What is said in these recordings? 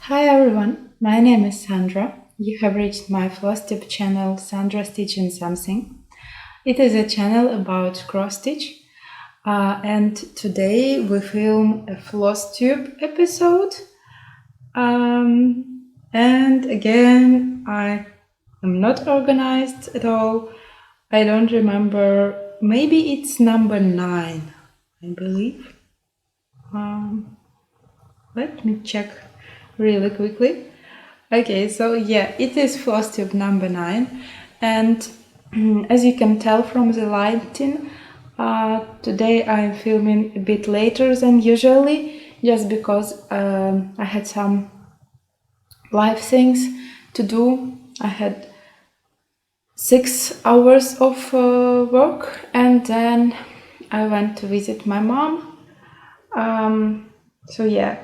Hi everyone, my name is Sandra. You have reached my Flosstube channel, Sandra Stitching Something. It is a channel about cross stitch, and today we film a Flosstube episode. And again, I am not organized at all. I don't remember. Maybe it's number 9, I believe. Let me check really quickly. Okay, so yeah, it is Flosstube number 9, and as you can tell from the lighting, today I'm filming a bit later than usually, just because I had some live things to do. I had 6 hours of work, and then I went to visit my mom. So yeah,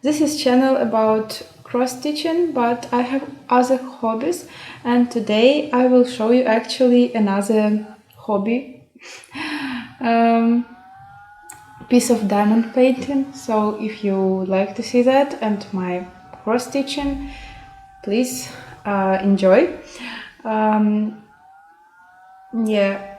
this is channel about cross stitching, but I have other hobbies, and today I will show you actually another hobby, piece of diamond painting. So if you like to see that and my cross stitching, please enjoy. Yeah,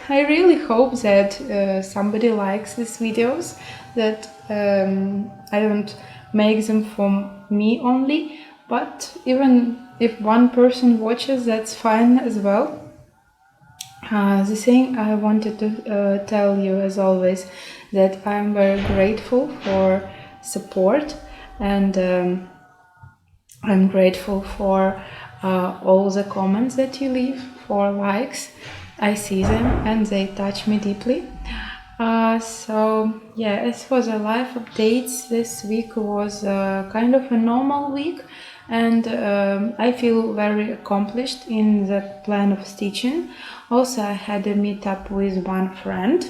I really hope that somebody likes these videos, that I don't make them for me only, but even if one person watches, that's fine as well. The thing I wanted to tell you, as always, that I'm very grateful for support, and I'm grateful for all the comments that you leave, for likes. I see them and they touch me deeply. So yeah, as for the live updates, this week was kind of a normal week, and I feel very accomplished in the plan of stitching. Also, I had a meetup with one friend,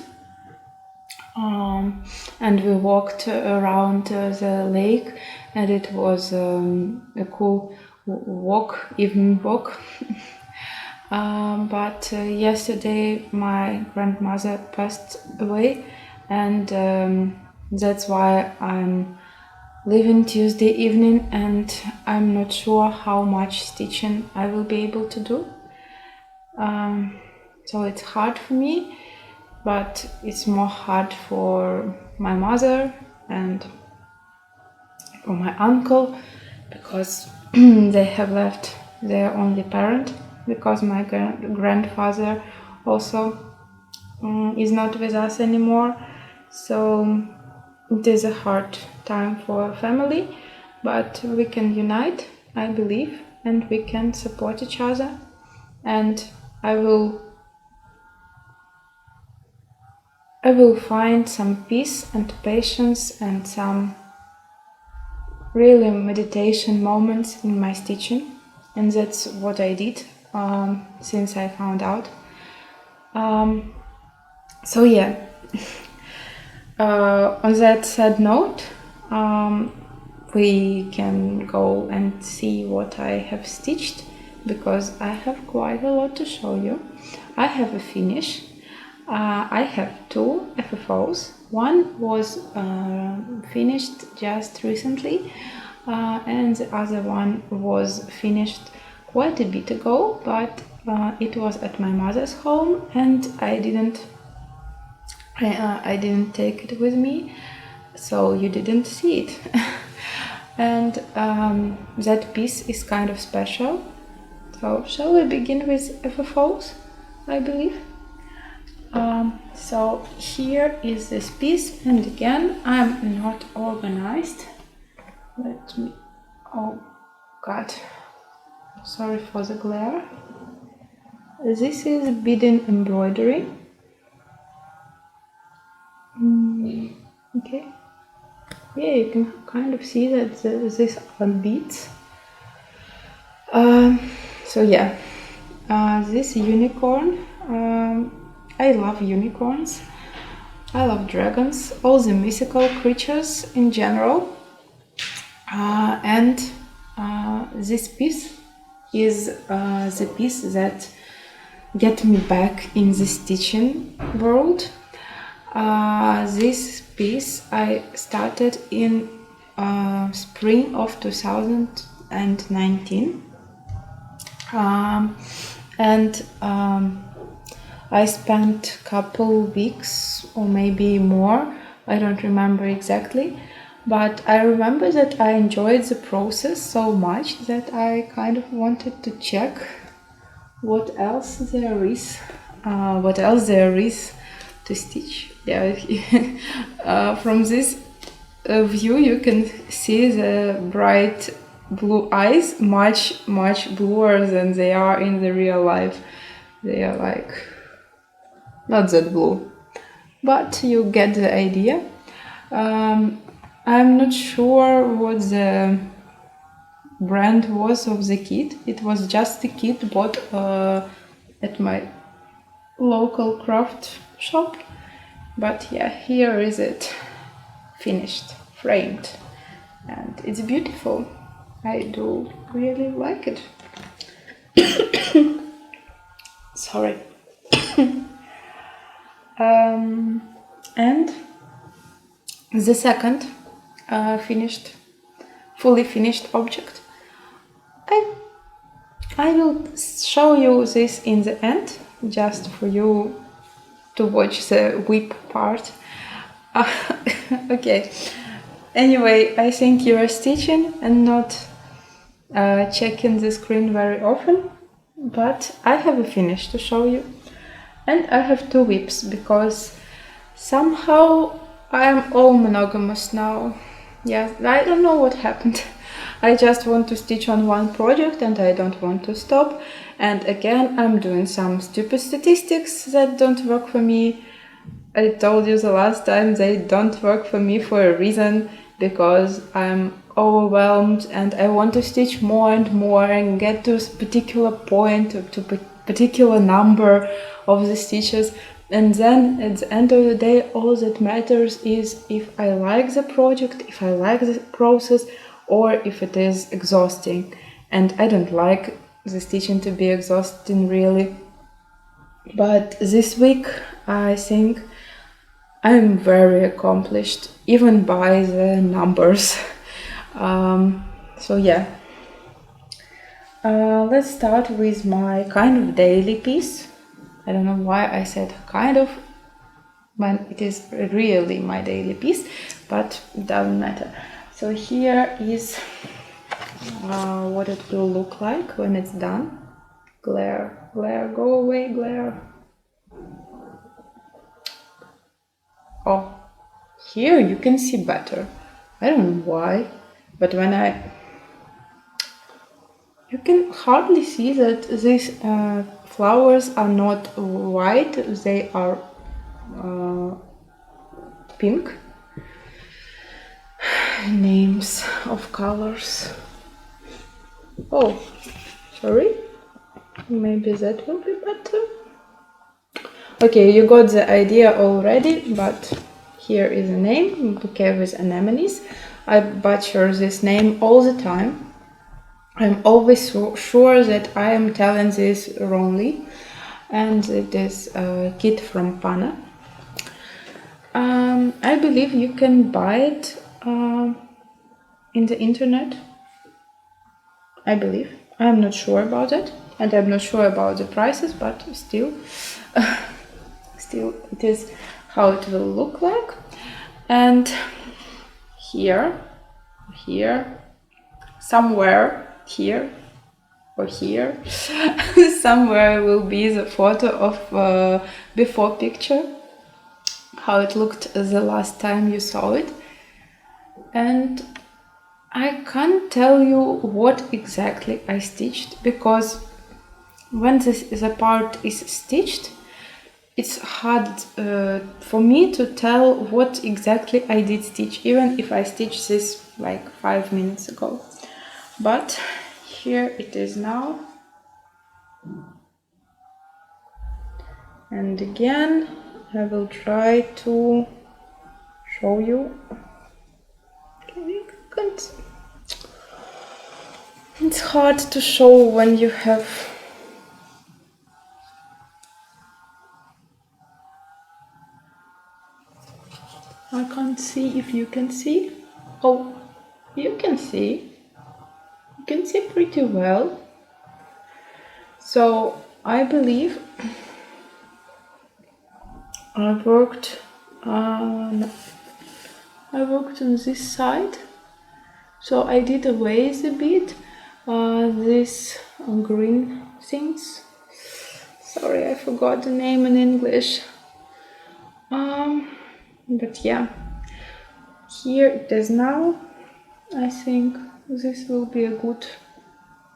and we walked around the lake, and it was a cool walk, evening walk. But yesterday my grandmother passed away, and that's why I'm leaving Tuesday evening, and I'm not sure how much stitching I will be able to do. So it's hard for me, but it's more hard for my mother and for my uncle, because they have left their only parent, because my grandfather also is not with us anymore. So it is a hard time for a family, but we can unite, I believe, and we can support each other, and I will find some peace and patience and some really meditation moments in my stitching, and that's what I did since I found out. So yeah, on that sad note, we can go and see what I have stitched, because I have quite a lot to show you. I have a finish. I have 2 FFOs. One was finished just recently, and the other one was finished quite a bit ago, but it was at my mother's home, and I didn't take it with me, so you didn't see it. And that piece is kind of special. So shall we begin with FFOs, I believe? So here is this piece, and again, I'm not organized. Let me, oh god, sorry for the glare. This is beading embroidery. Okay, yeah, you can kind of see that these are beads. So yeah, this unicorn, I love unicorns, I love dragons, all the mythical creatures in general, and this piece is the piece that get me back in the stitching world. This piece I started in spring of 2019. I spent a couple weeks or maybe more, I don't remember exactly, but I remember that I enjoyed the process so much that I kind of wanted to check what else there is to stitch. Yeah, from this view you can see the bright blue eyes, much bluer than they are in the real life. They are like not that blue, but you get the idea. I'm not sure what the brand was of the kit. It was just a kit bought at my local craft shop. But yeah, here is it, finished, framed, and it's beautiful. I do really like it. Sorry. And the second fully finished object. I will show you this in the end, just for you to watch the whip part. Okay. Anyway, I think you are stitching and not checking the screen very often, but I have a finish to show you. And I have two whips because somehow I am all monogamous now. Yes, I don't know what happened. I just want to stitch on one project and I don't want to stop. And again, I'm doing some stupid statistics that don't work for me. I told you the last time they don't work for me for a reason, because I'm overwhelmed and I want to stitch more and more and get to a particular point, to a particular number of the stitches. And then at the end of the day, all that matters is if I like the project, if I like the process, or if it is exhausting. And I don't like the stitching to be exhausting, really. But this week, I think I'm very accomplished, even by the numbers. So yeah. Let's start with my kind of daily piece. I don't know why I said kind of, when it is really my daily piece, but it doesn't matter. So here is what it will look like when it's done. Glare, go away, glare. Oh, here you can see better. I don't know why, but when you can hardly see that these flowers are not white, they are pink. Names of colors. Oh, sorry. Maybe that will be better. Okay, you got the idea already, but here is a name, Bouquet with anemones. I butcher this name all the time. I'm always sure that I am telling this wrongly, and it is a kit from Panna. I believe you can buy it in the internet. I believe. I'm not sure about it, and I'm not sure about the prices, but still, it is how it will look like. And here, somewhere here or here, somewhere will be the photo of before picture, how it looked the last time you saw it. And I can't tell you what exactly I stitched, because when the part is stitched, it's hard for me to tell what exactly I did stitch, even if I stitched this like 5 minutes ago. But here it is now. And again, I will try to show you. It's hard to show when you have I can't see if you can see. Oh, you can see pretty well. So I believe I worked on this side, so I did erase a bit these green things. Sorry, I forgot the name in English. But yeah, here it is now. I think this will be a good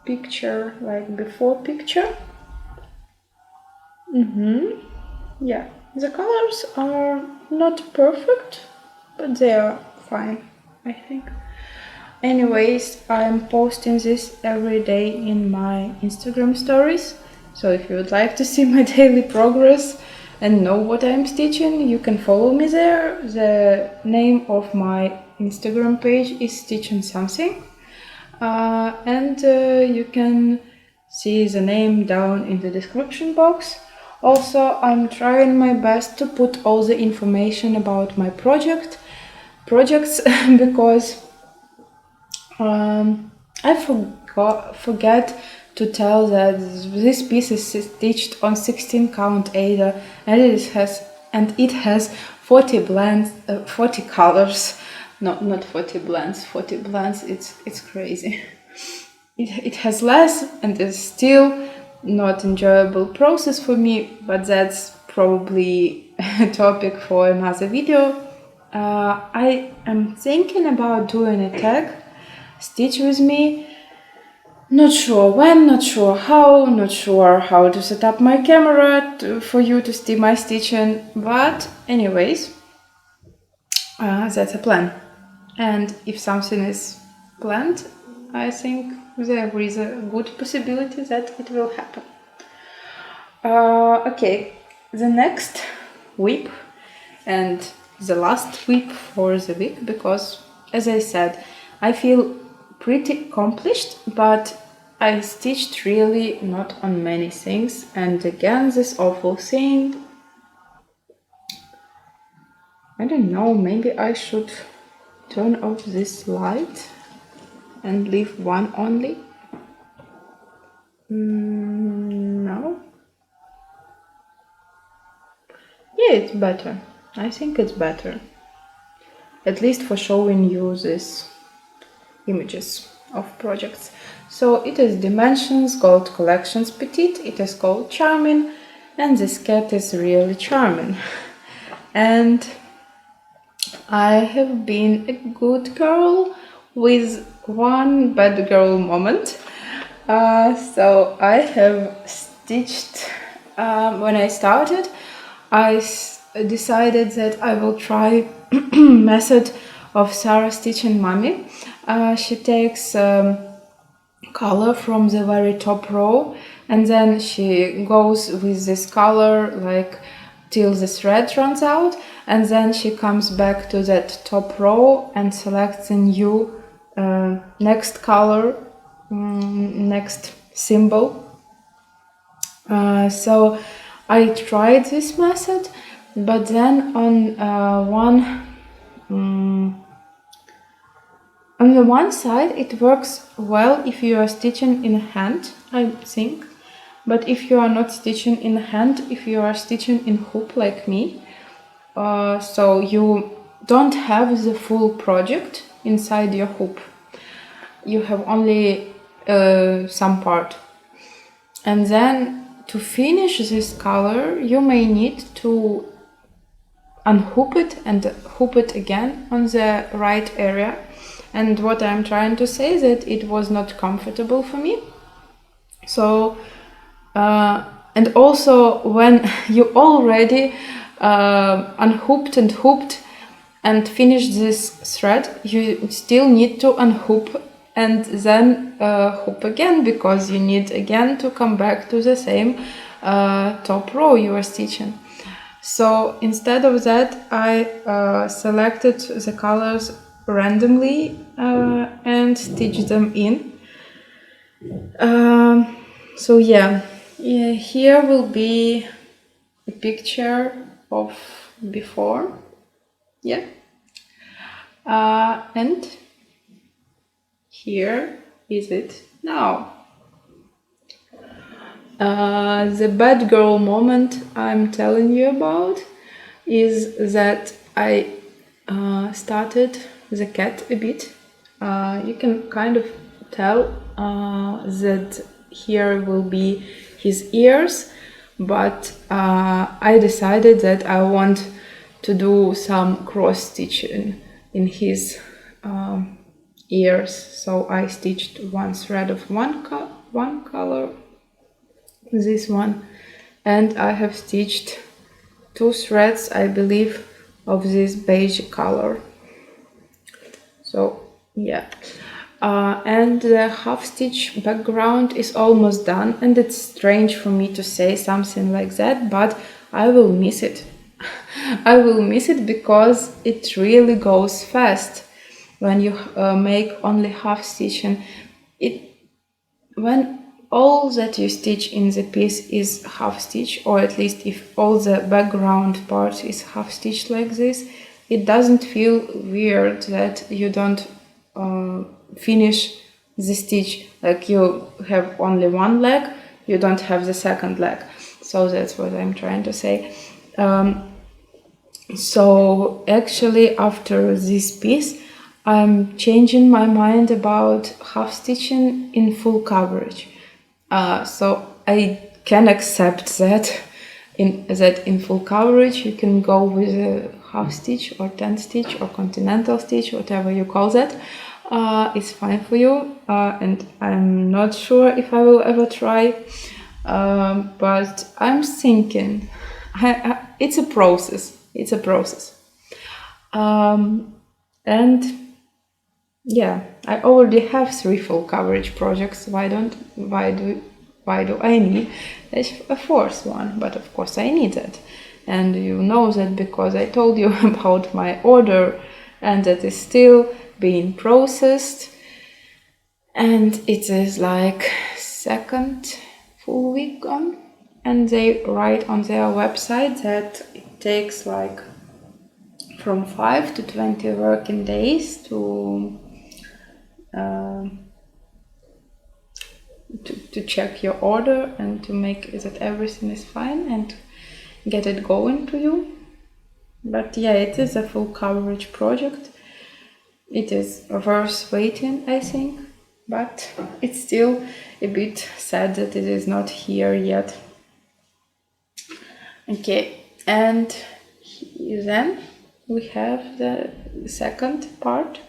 picture, like before picture. Yeah, the colors are not perfect, but they are fine, I think. Anyways, I'm posting this every day in my Instagram stories, so if you would like to see my daily progress and know what I'm stitching, you can follow me there. The name of my Instagram page is Stitching Something, and you can see the name down in the description box. Also, I'm trying my best to put all the information about my projects because I forget to tell that this piece is stitched on 16 count Aida, and it has 40 blends, 40 colors. No, not 40 blends. 40 blends. It's crazy. It has less, and it's still not enjoyable process for me, but that's probably a topic for another video. I am thinking about doing a tag, stitch with me. Not sure when, not sure how to set up my camera for you to see my stitching, but anyways, that's a plan. And if something is planned, I think there is a good possibility that it will happen. Okay, the next week and the last week for the week, because as I said, I feel pretty accomplished, but I stitched really not on many things. And again, this awful thing, I don't know, maybe I should turn off this light and leave one only. No. Yeah, it's better. I think it's better. At least for showing you these images of projects. So it is Dimensions Gold Collections Petite. It is called Charming, and this cat is really charming. And I have been a good girl with one bad girl moment. So I have stitched, when I started, I decided that I will try method of Sarah Stitching Mommy. She takes color from the very top row, and then she goes with this color like till the thread runs out, and then she comes back to that top row and selects a new next color, next symbol. So I tried this method, but then on the one side it works well if you are stitching in hand, I think, but if you are not stitching in hand, if you are stitching in hoop like me, so you don't have the full project inside your hoop, you have only some part, and then to finish this color you may need to unhoop it and hoop it again on the right area. And what I'm trying to say is that it was not comfortable for me. So and also when you already unhooped and hooped and finished this thread, you still need to unhoop and then hoop again, because you need again to come back to the same top row you are stitching. So instead of that, I selected the colors randomly and stitched them in. So yeah, here will be a picture of before, yeah, and here is it now. The bad girl moment I'm telling you about is that I started the cat a bit. You can kind of tell that here will be his ears, but I decided that I want to do some cross stitching in his ears. So I stitched one thread of one color, this one, and I have stitched 2 threads, I believe, of this beige color. So yeah, and the half stitch background is almost done, and it's strange for me to say something like that, but I will miss it. I will miss it because it really goes fast when you make only half stitching. When all that you stitch in the piece is half stitch, or at least if all the background part is half stitched like this, it doesn't feel weird that you don't finish the stitch, like you have only one leg, you don't have the second leg. So that's what I'm trying to say. So actually after this piece I'm changing my mind about half stitching in full coverage. So I can accept that in full coverage you can go with a half stitch or 10 stitch or continental stitch, whatever you call that. It's fine for you, and I'm not sure if I will ever try, but I'm thinking it's a process. It's a process. And yeah, I already have 3 full coverage projects. Why do I need a 4th one? But of course I need it, and you know that because I told you about my order, and that is still being processed, and it is like 2nd full week gone, and they write on their website that it takes like from 5 to 20 working days to check your order and to make that everything is fine and get it going to you. But yeah, it is a full coverage project. It is worth waiting, I think, but it's still a bit sad that it is not here yet. Okay, and then we have the second part.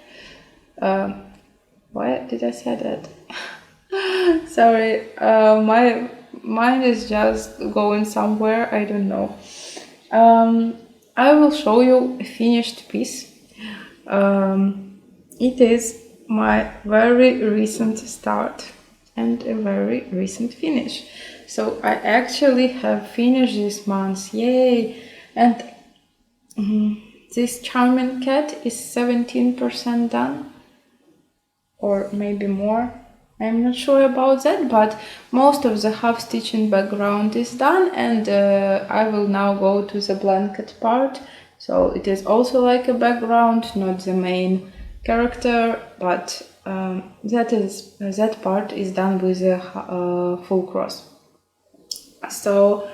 Why did I say that? Sorry, my mind is just going somewhere, I don't know. I will show you a finished piece. It is my very recent start and a very recent finish. So I actually have finished this month, yay! And this charming cat is 17% done, or maybe more. I'm not sure about that, but most of the half stitching background is done, and I will now go to the blanket part. So it is also like a background, not the main character, but that part is done with a full cross. So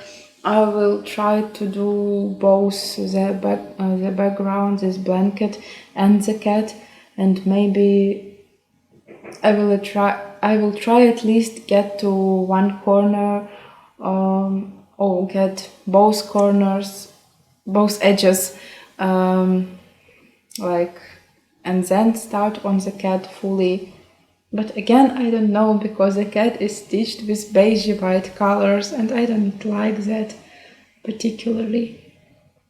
I will try to do both the background, this blanket, and the cat, and maybe I will try at least get to one corner, or get both corners, both edges, like, and then start on the cat fully. But again, I don't know, because the cat is stitched with beige white colors and I don't like that particularly.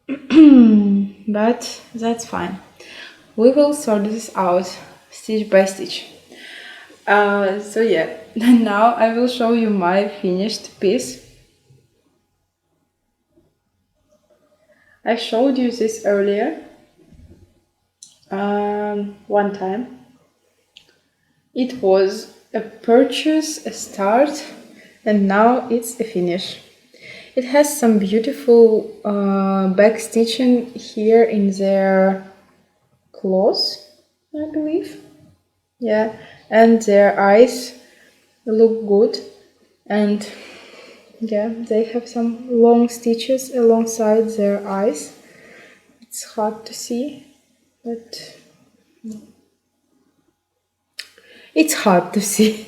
But that's fine. We will sort this out stitch by stitch. So yeah, now I will show you my finished piece. I showed you this earlier, one time. It was a purchase, a start, and now it's a finish. It has some beautiful back stitching here in their claws, I believe. Yeah, and their eyes look good, and yeah, they have some long stitches alongside their eyes. It's hard to see, but it's hard to see.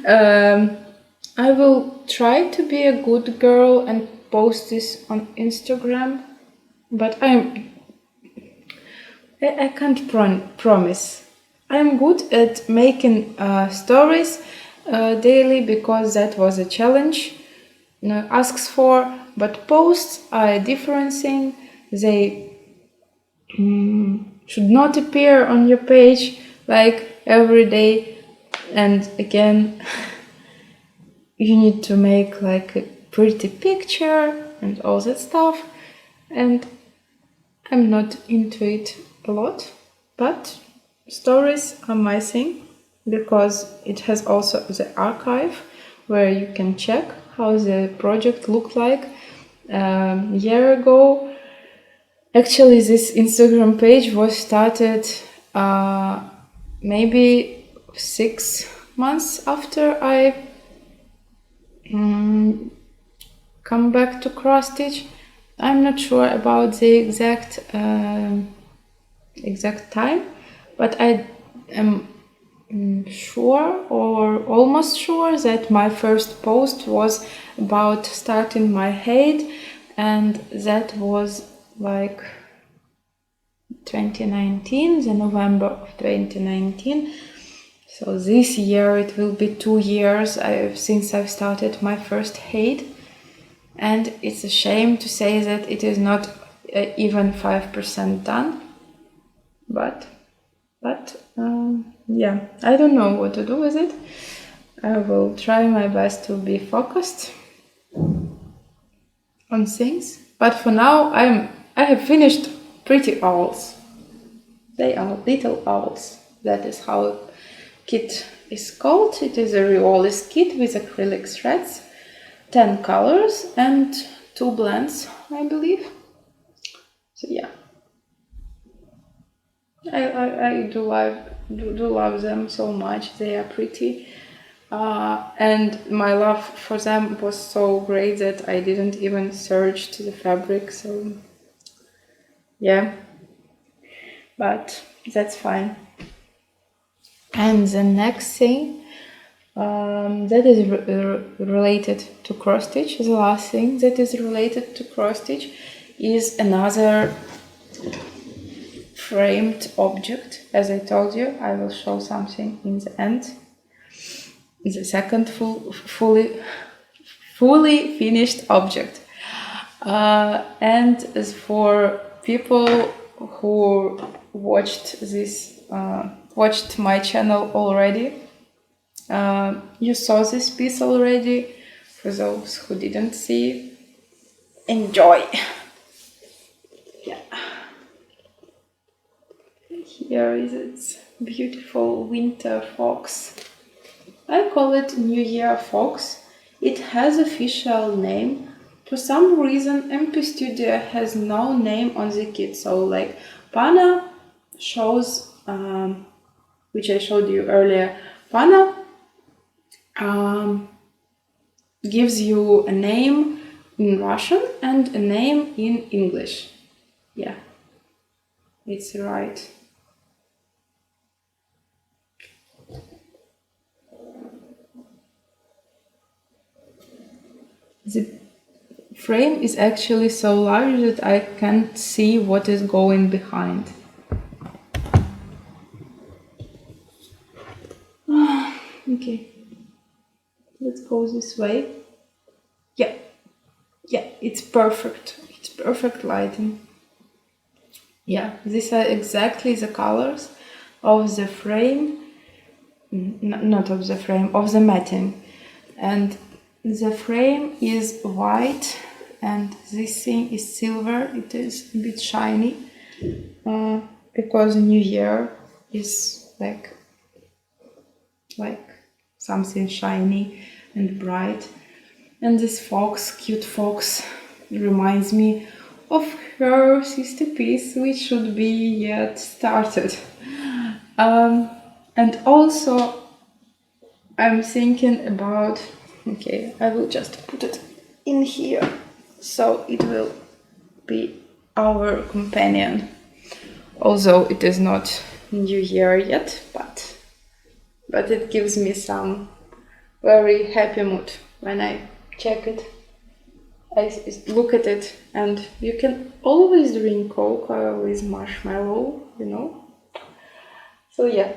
I will try to be a good girl and post this on Instagram, but I can't promise. I'm good at making stories daily because that was a challenge asks for, but posts are a different thing. They should not appear on your page like every day, and again you need to make like a pretty picture and all that stuff, and I'm not into it a lot, but stories are my thing because it has also the archive where you can check how the project looked like a year ago. Actually, this Instagram page was started maybe 6 months after I come back to cross stitch. I'm not sure about the exact time, but I am sure or almost sure that my first post was about starting my head, and that was like 2019, the November of 2019. So this year it will be 2 years since I've started my first head, and it's a shame to say that it is not even 5% done, but yeah, I don't know what to do with it. I will try my best to be focused on things, but for now I have finished pretty owls. They are little owls. That is how kit is called. It is a Riolis kit with acrylic threads, 10 colors and 2 blends, I believe. So yeah, I do love them so much. They are pretty, and my love for them was so great that I didn't even search to the fabric. So yeah, but that's fine. And the next thing that is related to cross stitch, the last thing that is related to cross stitch, is another framed object. As I told you, I will show something in the end. The second fully finished object. And as for people who watched my channel already, you saw this piece already. For those who didn't see, enjoy. Yeah. Here is its beautiful winter fox. I call it New Year fox. It has official name. For some reason, MP Studio has no name on the kit. So like Panna shows, which I showed you earlier, Panna gives you a name in Russian and a name in English. Yeah, it's right. The frame is actually so large that I can't see what is going behind. Okay, let's go this way. Yeah, it's perfect. It's perfect lighting. Yeah, these are exactly the colors of the frame, not of the frame, of the matting. And the frame is white and this thing is silver. It is a bit shiny because New Year is like something shiny and bright. And this fox, cute fox, reminds me of her sister piece, which should be yet started. And also I'm thinking about, okay, I will just put it in here so it will be our companion. Although it is not New Year yet, but it gives me some very happy mood when I check it. I look at it, and you can always drink Coke with marshmallow, you know. So yeah.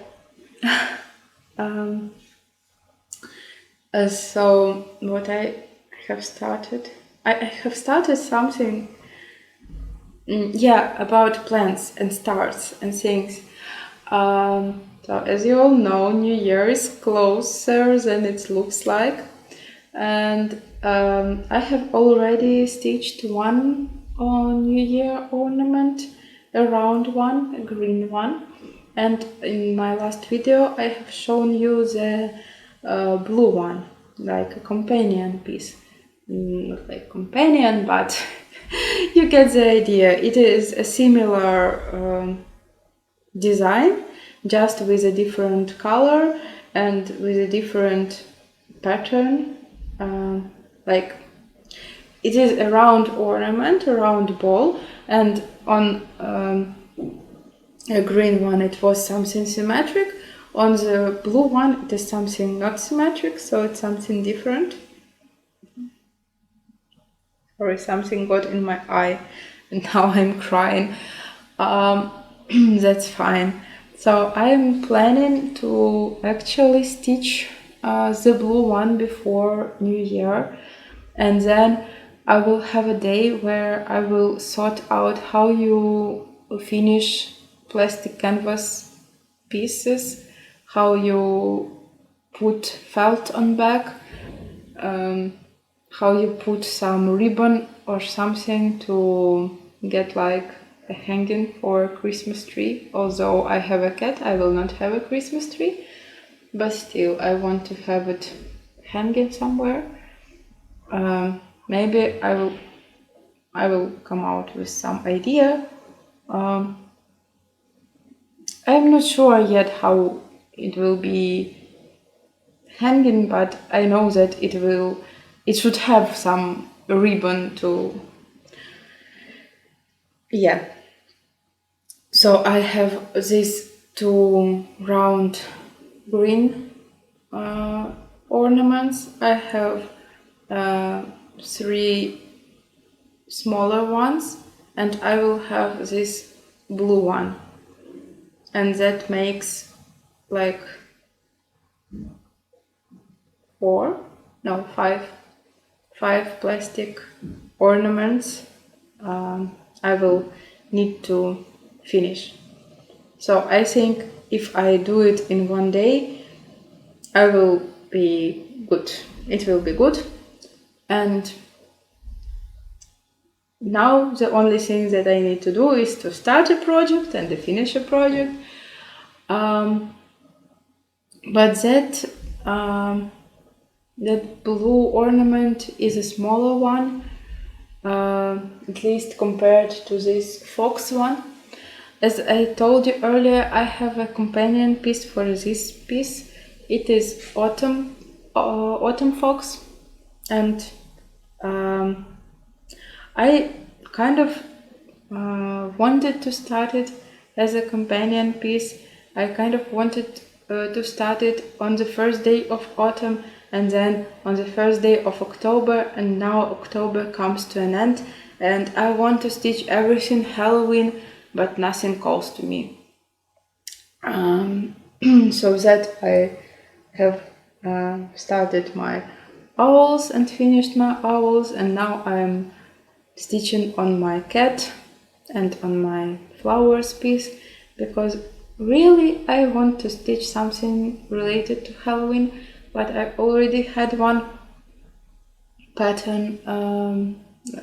So what I have started, I have started something, about plants and stars and things. So as you all know, New Year is closer than it looks like, and I have already stitched one New Year ornament, a round one, a green one, and in my last video I have shown you the blue one, like a companion piece. Not like companion, but you get the idea. It is a similar design, just with a different color and with a different pattern. Like it is a round ornament, a round ball, and on a green one it was something symmetric. On the blue one it is something not symmetric, so it's something different. Sorry, something got in my eye and now I'm crying. That's fine. So I'm planning to actually stitch the blue one before New Year, and then I will have a day where I will sort out how you finish plastic canvas pieces, how you put felt on back, how you put some ribbon or something to get like a hanging for a Christmas tree. Although I have a cat, I will not have a Christmas tree, but still I want to have it hanging somewhere. Maybe I will come out with some idea. I'm not sure yet how it will be hanging, but I know that it should have some ribbon to, yeah. So I have these two round green ornaments. I have 3 smaller ones, and I will have this blue one, and that makes like 5 plastic ornaments I will need to finish. So I think if I do it in one day, I will be good. It will be good. And now the only thing that I need to do is to start a project and to finish a project. But that blue ornament is a smaller one, at least compared to this fox one. As I told you earlier, I have a companion piece for this piece. It is autumn fox, and I kind of wanted to start it as a companion piece. I kind of wanted to start it on the first day of autumn and then on the first day of October, and now October comes to an end and I want to stitch everything Halloween, but nothing calls to me. So that I have started my owls and finished my owls, and now I'm stitching on my cat and on my flowers piece, because really I want to stitch something related to Halloween, but I already had one pattern,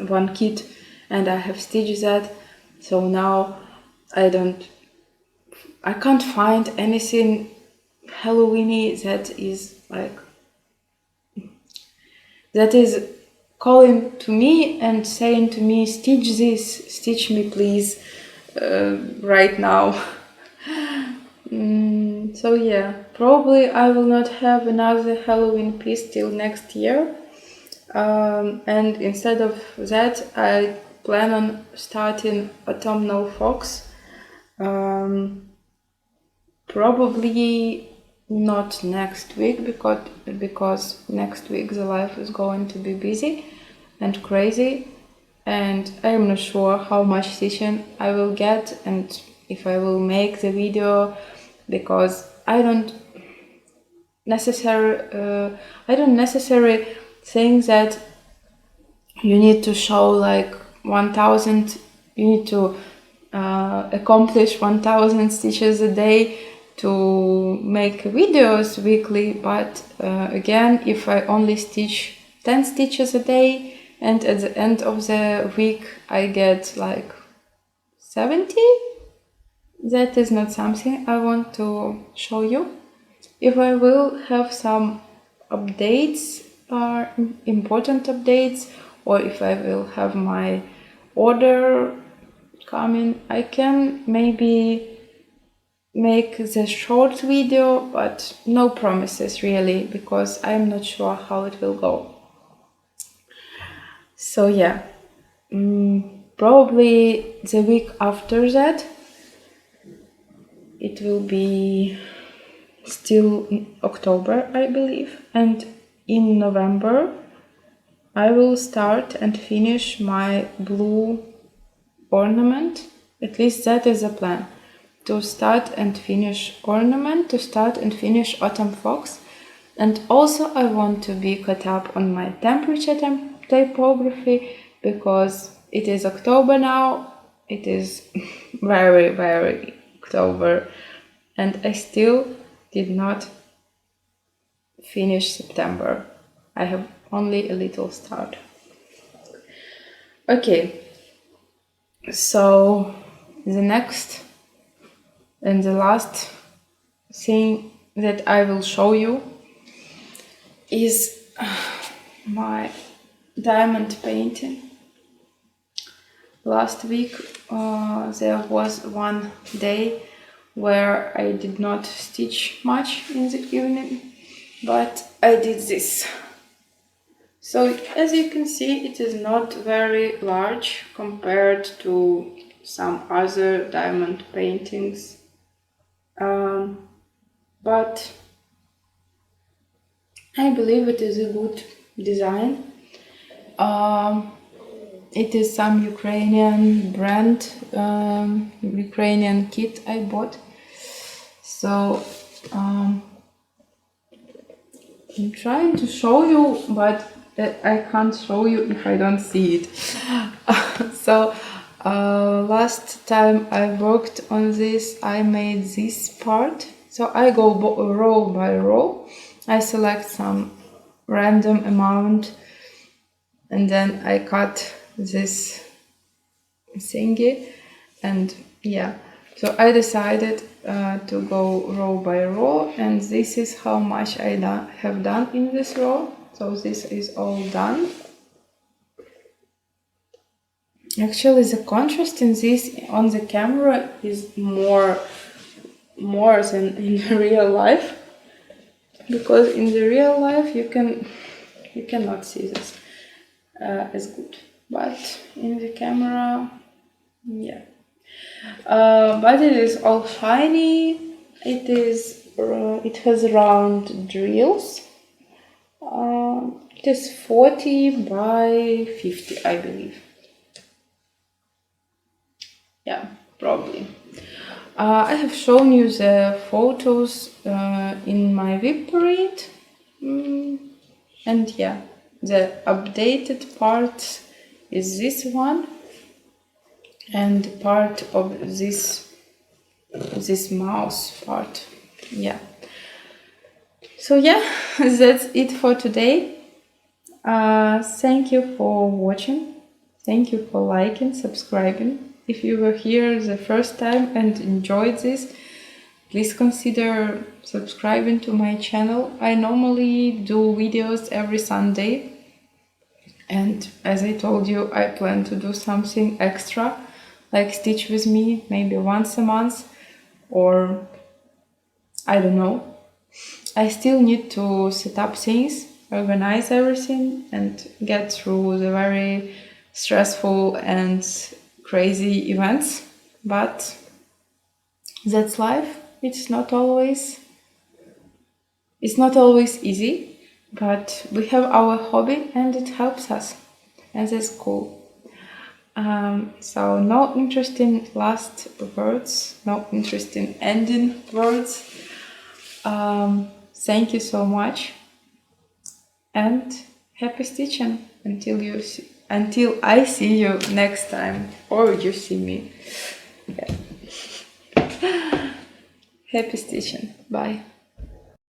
one kit, and I have stitched that, so now I can't find anything Halloweeny that is like, that is calling to me and saying to me, stitch this, stitch me please, right now. So yeah, probably I will not have another Halloween piece till next year. And instead of that, I plan on starting Autumnal Fox. Probably not next week, because next week the life is going to be busy and crazy, and I am not sure how much stitching I will get and if I will make the video, because I don't necessarily think that you need to show like 1000, you need to accomplish 1000 stitches a day to make videos weekly, but again, if I only stitch 10 stitches a day and at the end of the week I get like 70, that is not something I want to show you. If I will have some updates, important updates, or if I will have my order coming, I can maybe make the short video, but no promises really, because I'm not sure how it will go. So yeah, probably the week after that, it will be still October, I believe, and in November I will start and finish my blue ornament. At least that is the plan. To start and finish ornament, to start and finish Autumn Fox. And also I want to be caught up on my temperature typography, because it is October now, it is very, very October, and I still did not finish September. I have only a little start. Okay, so the next and the last thing that I will show you is my diamond painting. Last week there was one day where I did not stitch much in the evening, but I did this. So as you can see, it is not very large compared to some other diamond paintings, but I believe it is a good design. It is some Ukrainian brand, Ukrainian kit I bought. So I'm trying to show you, but I can't show you if I don't see it. So last time I worked on this, I made this part. So I go row by row. I select some random amount and then I cut this thingy, and yeah, so I decided to go row by row, and this is how much I have done in this row. So this is all done. Actually, the contrast in this on the camera is more than in real life, because in the real life you cannot see this as good, but in the camera, yeah. But it is all shiny. It has round drills. It is 40 by 50, I believe. Yeah, probably. I have shown you the photos in my VIP parade, and yeah, the updated part is this one, and part of this mouse part. Yeah. So yeah, that's it for today. Thank you for watching. Thank you for liking, subscribing. If you were here the first time and enjoyed this, please consider subscribing to my channel. I normally do videos every Sunday, and as I told you, I plan to do something extra, like stitch with me, maybe once a month, or I don't know. I still need to set up things, organize everything, and get through the very stressful and crazy events. But that's life. It's not always easy, but we have our hobby and it helps us, and that's cool. So no interesting last words, no interesting ending words. Thank you so much, and happy stitching until I see you next time, or you see me. Yeah. Happy stitching. Bye.